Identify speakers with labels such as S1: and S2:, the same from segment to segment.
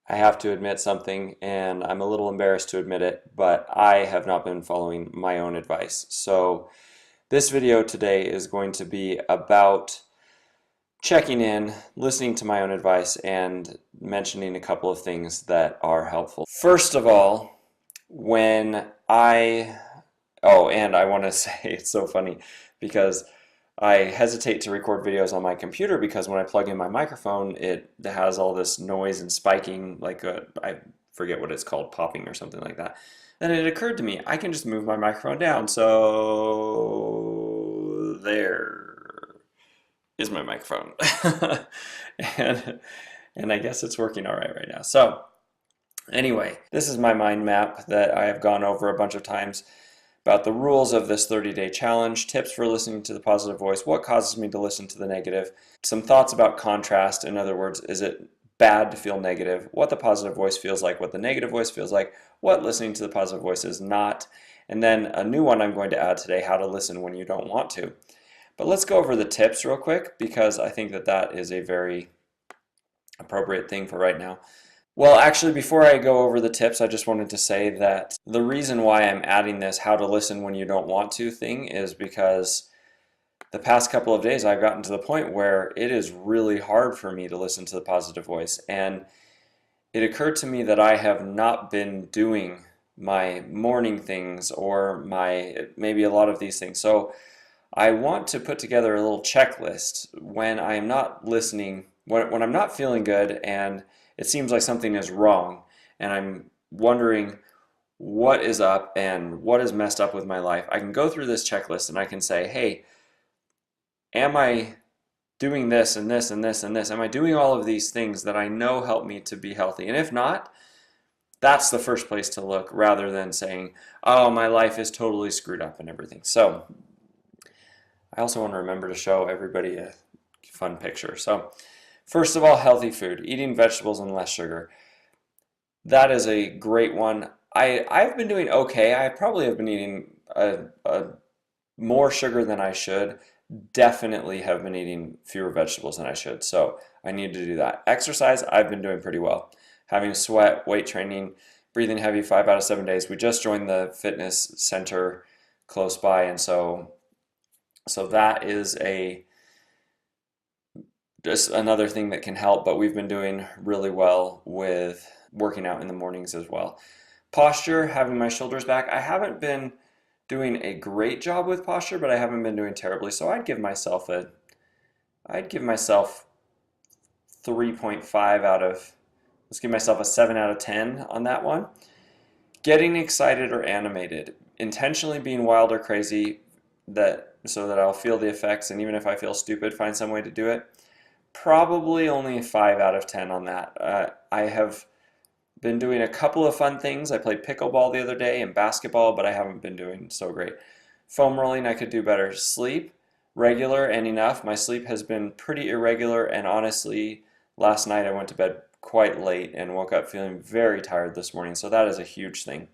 S1: I have to admit something, and I'm a little embarrassed to admit it, but I have not been following my own advice. So this video today is going to be about checking in, listening to my own advice, and mentioning a couple of things that are helpful. First of all, when I, oh, and I want to say it's so funny because I hesitate to record videos on my computer because when I plug in my microphone, it has all this noise and spiking, like I forget what it's called, popping or something like that. Then it occurred to me, I can just move my microphone down. So there is my microphone. and, and I guess it's working all right now. So anyway, this is my mind map that I have gone over a bunch of times about the rules of this 30-day challenge, tips for listening to the positive voice, what causes me to listen to the negative, some thoughts about contrast. In other words, is it bad to feel negative, what the positive voice feels like, what the negative voice feels like, what listening to the positive voice is not, and then a new one I'm going to add today, how to listen when you don't want to. But let's go over the tips real quick because I think that that is a very appropriate thing for right now. Well, actually, before I go over the tips, I just wanted to say that the reason why I'm adding this how to listen when you don't want to thing is because the past couple of days I've gotten to the point where it is really hard for me to listen to the positive voice. And it occurred to me that I have not been doing my morning things or maybe a lot of these things. So I want to put together a little checklist when I am not listening, when I'm not feeling good and it seems like something is wrong and I'm wondering what is up and what is messed up with my life. I can go through this checklist and I can say, hey, am I doing this and this and this and this? Am I doing all of these things that I know help me to be healthy? And if not, that's the first place to look rather than saying, oh, my life is totally screwed up and everything. So I also want to remember to show everybody a fun picture. So first of all, healthy food, eating vegetables and less sugar. That is a great one. I've been doing okay. I probably have been eating more sugar than I should. Definitely have been eating fewer vegetables than I should. So I need to do that. Exercise, I've been doing pretty well. Having sweat, weight training, breathing heavy 5 out of 7 days. We just joined the fitness center close by, and so that is just another thing that can help, but we've been doing really well with working out in the mornings as well. Posture, having my shoulders back. I haven't been doing a great job with posture, but I haven't been doing terribly. So I'd give myself 3.5 out of, let's give myself a 7 out of 10 on that one. Getting excited or animated, intentionally being wild or crazy so that I'll feel the effects, and even if I feel stupid, find some way to do it. Probably only 5 out of 10 on that. I have been doing a couple of fun things. I played pickleball the other day and basketball, but I haven't been doing so great. Foam rolling, I could do better. Sleep, regular and enough. My sleep has been pretty irregular, and honestly, last night I went to bed quite late and woke up feeling very tired this morning, so that is a huge thing.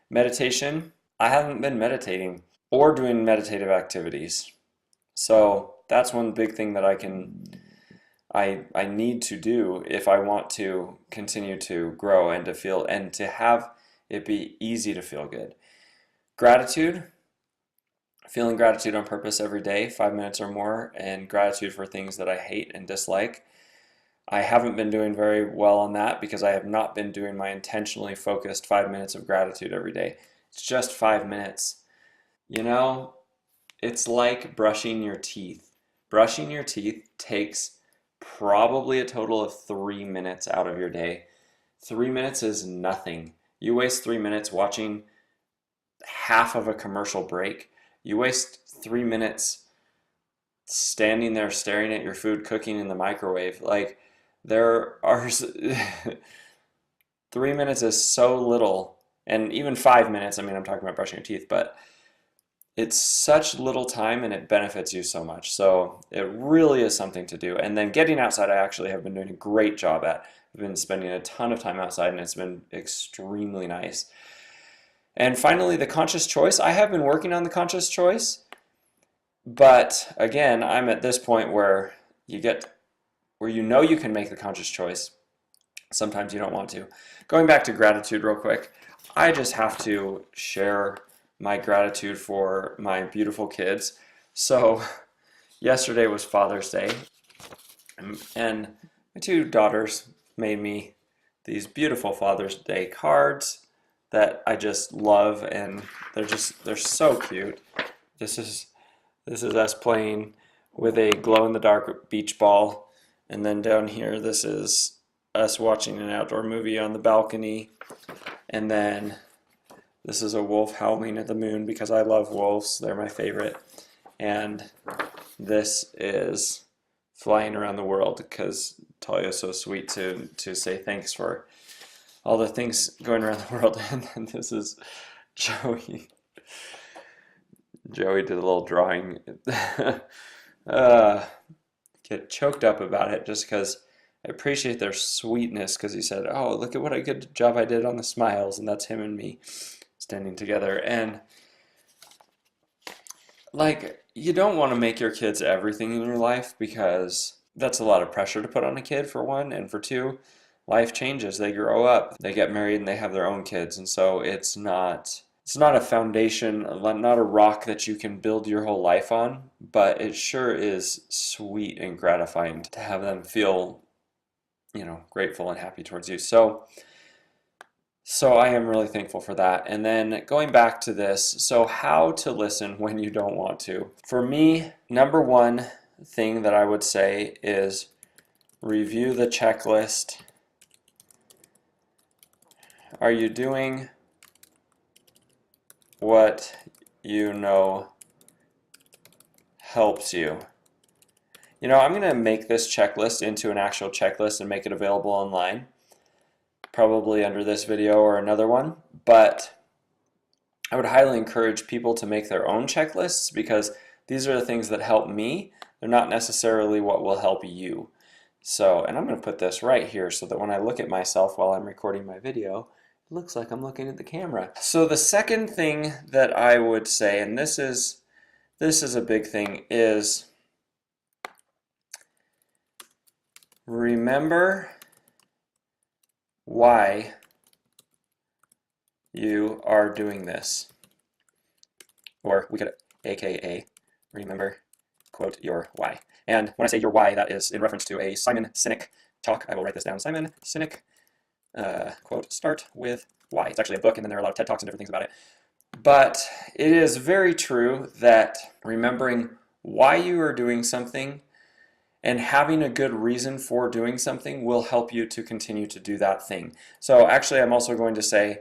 S1: Meditation, I haven't been meditating or doing meditative activities. So that's one big thing that I need to do if I want to continue to grow and to feel and to have it be easy to feel good. Gratitude, feeling gratitude on purpose every day, 5 minutes or more, and gratitude for things that I hate and dislike. I haven't been doing very well on that because I have not been doing my intentionally focused 5 minutes of gratitude every day. It's just 5 minutes. You know, it's like brushing your teeth. Brushing your teeth takes probably a total of 3 minutes out of your day. 3 minutes is nothing. You waste 3 minutes watching half of a commercial break. You waste 3 minutes standing there staring at your food cooking in the microwave. Like, there are 3 minutes is so little, and even 5 minutes, I mean, I'm talking about brushing your teeth, but it's such little time and it benefits you so much. So it really is something to do. And then getting outside, I actually have been doing a great job at. I've been spending a ton of time outside and it's been extremely nice. And finally, the conscious choice. I have been working on the conscious choice, but again, I'm at this point where you know you can make the conscious choice. Sometimes you don't want to. Going back to gratitude real quick, I just have to share my gratitude for my beautiful kids. So yesterday was Father's Day, and my two daughters made me these beautiful Father's Day cards that I just love, and they're so cute. This is us playing with a glow-in-the-dark beach ball, and then down here this is us watching an outdoor movie on the balcony, and then this is a wolf howling at the moon because I love wolves, they're my favorite, and this is flying around the world because Talia's so sweet to say thanks for all the things going around the world. And then this is Joey. Joey did a little drawing. Get choked up about it just because I appreciate their sweetness, because he said, oh, look at what a good job I did on the smiles, and that's him and me standing together. And like, you don't want to make your kids everything in your life, because that's a lot of pressure to put on a kid, for one, and for two, life changes. They grow up, they get married, and they have their own kids, and so it's not a foundation, not a rock that you can build your whole life on, but it sure is sweet and gratifying to have them feel, grateful and happy towards you. So I am really thankful for that. And then going back to this, so how to listen when you don't want to. For me, number one thing that I would say is review the checklist. Are you doing what you know helps you? I'm going to make this checklist into an actual checklist and make it available online, probably under this video or another one, but I would highly encourage people to make their own checklists, because these are the things that help me. They're not necessarily what will help you. So, and I'm going to put this right here so that when I look at myself while I'm recording my video, it looks like I'm looking at the camera. So the second thing that I would say, and this is a big thing, is remember why you are doing this. Or we could AKA remember, quote, your why. And when I say your why, that is in reference to a Simon Sinek talk. I will write this down. Simon Sinek, quote, start with why. It's actually a book, and then there are a lot of TED Talks and different things about it. But it is very true that remembering why you are doing something and having a good reason for doing something will help you to continue to do that thing. So actually, I'm also going to say,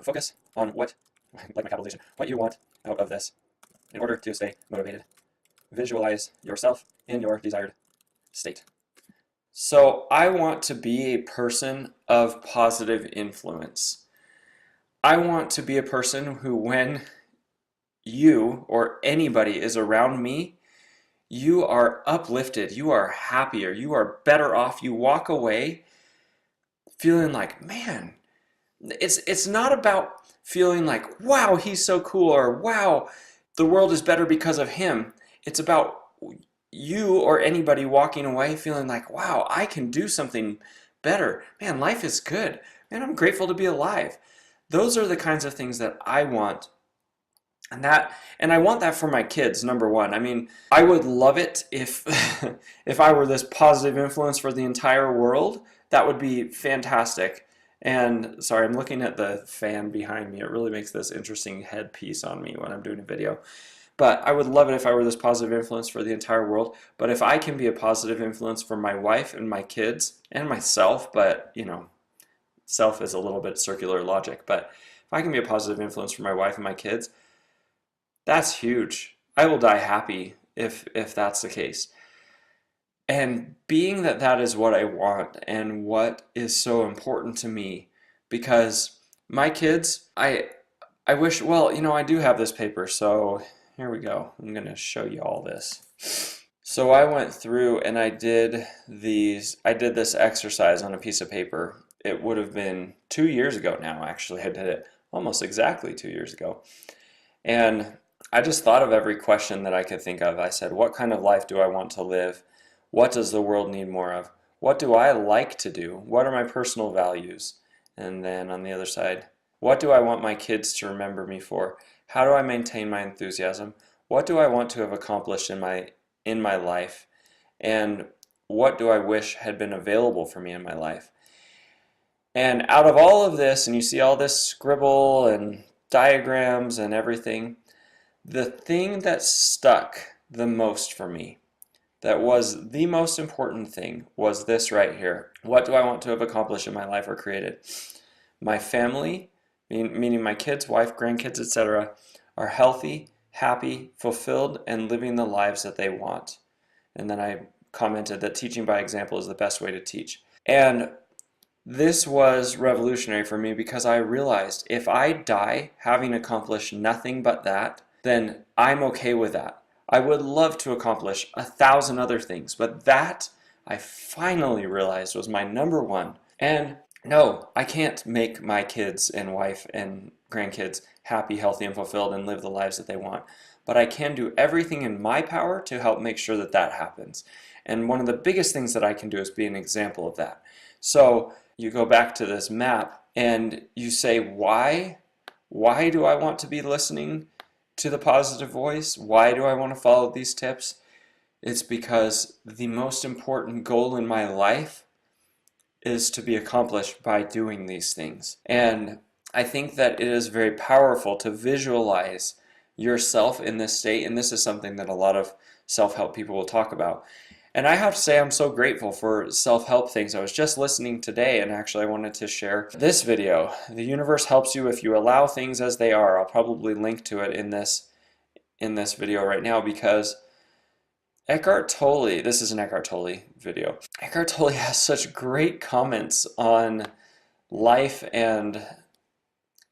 S1: focus on what, like my capitalization, what you want out of this in order to stay motivated. Visualize yourself in your desired state. So I want to be a person of positive influence. I want to be a person who, when you or anybody is around me, you are uplifted, you are happier, you are better off. You walk away feeling like, man, it's not about feeling like, wow, he's so cool, or wow, the world is better because of him. It's about you or anybody walking away feeling like, wow, I can do something better. Man, life is good. Man, I'm grateful to be alive. Those are the kinds of things that I want. And I want that for my kids, number one. I mean, I would love it if if I were this positive influence for the entire world. That would be fantastic. And sorry, I'm looking at the fan behind me. It really makes this interesting headpiece on me when I'm doing a video. But I would love it if I were this positive influence for the entire world. But if I can be a positive influence for my wife and my kids and myself, but self is a little bit circular logic, but if I can be a positive influence for my wife and my kids, that's huge. I will die happy if that's the case. And being that that is what I want and what is so important to me, because my kids, I wish, well, I do have this paper, so here we go. I'm going to show you all this. So I went through and I did this exercise on a piece of paper. It would have been 2 years ago now, actually. I did it almost exactly 2 years ago. And I just thought of every question that I could think of. I said, what kind of life do I want to live? What does the world need more of? what do I like to do? What are my personal values? And then on the other side, what do I want my kids to remember me for? How do I maintain my enthusiasm? What do I want to have accomplished in my life? And what do I wish had been available for me in my life? And out of all of this, and you see all this scribble and diagrams and everything, the thing that stuck the most for me, that was the most important thing, was this right here. What do I want to have accomplished in my life or created? My family, meaning my kids, wife, grandkids, etc., are healthy, happy, fulfilled, and living the lives that they want. And then I commented that teaching by example is the best way to teach. And this was revolutionary for me because I realized if I die having accomplished nothing but that, then I'm okay with that. I would love to accomplish 1,000 other things, but that I finally realized was my number one. And no, I can't make my kids and wife and grandkids happy, healthy, and fulfilled and live the lives that they want. But I can do everything in my power to help make sure that that happens. And one of the biggest things that I can do is be an example of that. So you go back to this map and you say, why? Why do I want to be listening to the positive voice? Why do I want to follow these tips? It's because the most important goal in my life is to be accomplished by doing these things. And I think that it is very powerful to visualize yourself in this state, and this is something that a lot of self-help people will talk about. And I have to say I'm so grateful for self-help things. I was just listening today, and actually I wanted to share this video. The universe helps you if you allow things as they are. I'll probably link to it in this video right now, because Eckhart Tolle, this is an Eckhart Tolle video. Eckhart Tolle has such great comments on life and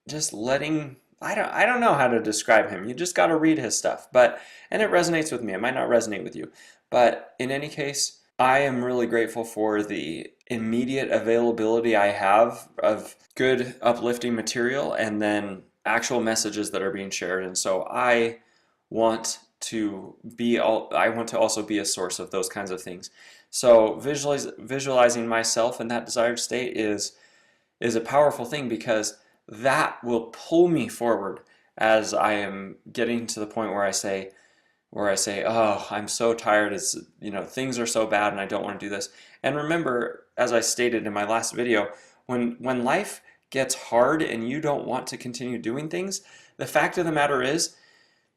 S1: just letting, I don't know how to describe him. You just got to read his stuff. And it resonates with me. It might not resonate with you. But in any case, I am really grateful for the immediate availability I have of good uplifting material and then actual messages that are being shared. And so I want to also be a source of those kinds of things. So visualizing myself in that desired state is a powerful thing, because that will pull me forward as I am getting to the point where I say, oh, I'm so tired, it's, things are so bad and I don't want to do this. And remember, as I stated in my last video, when life gets hard and you don't want to continue doing things, the fact of the matter is,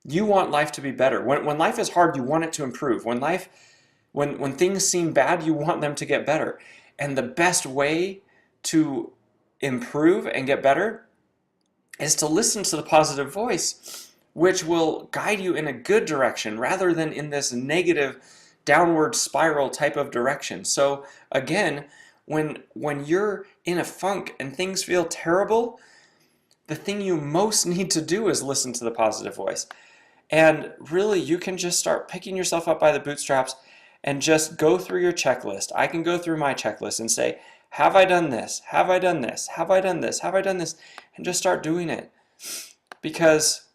S1: you want life to be better. When life is hard, you want it to improve. When things seem bad, you want them to get better. And the best way to improve and get better is to listen to the positive voice, which will guide you in a good direction rather than in this negative downward spiral type of direction. So again, when you're in a funk and things feel terrible, the thing you most need to do is listen to the positive voice. And really, you can just start picking yourself up by the bootstraps and just go through your checklist. I can go through my checklist and say, have I done this? Have I done this? Have I done this? Have I done this? And just start doing it. Because,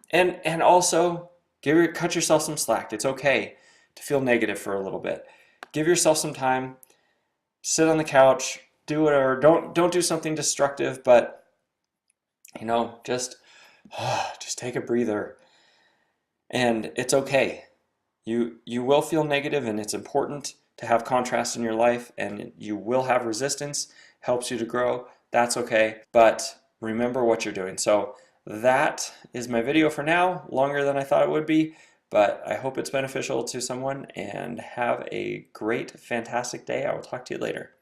S1: and also, cut yourself some slack. It's okay to feel negative for a little bit. Give yourself some time. Sit on the couch. Do whatever. Don't do something destructive, but, just take a breather. And it's okay. You will feel negative, and it's important to have contrast in your life, and you will have resistance. Helps you to grow. That's okay. But remember what you're doing. So that is my video for now. Longer than I thought it would be, but I hope it's beneficial to someone, and have a great, fantastic day. I will talk to you later.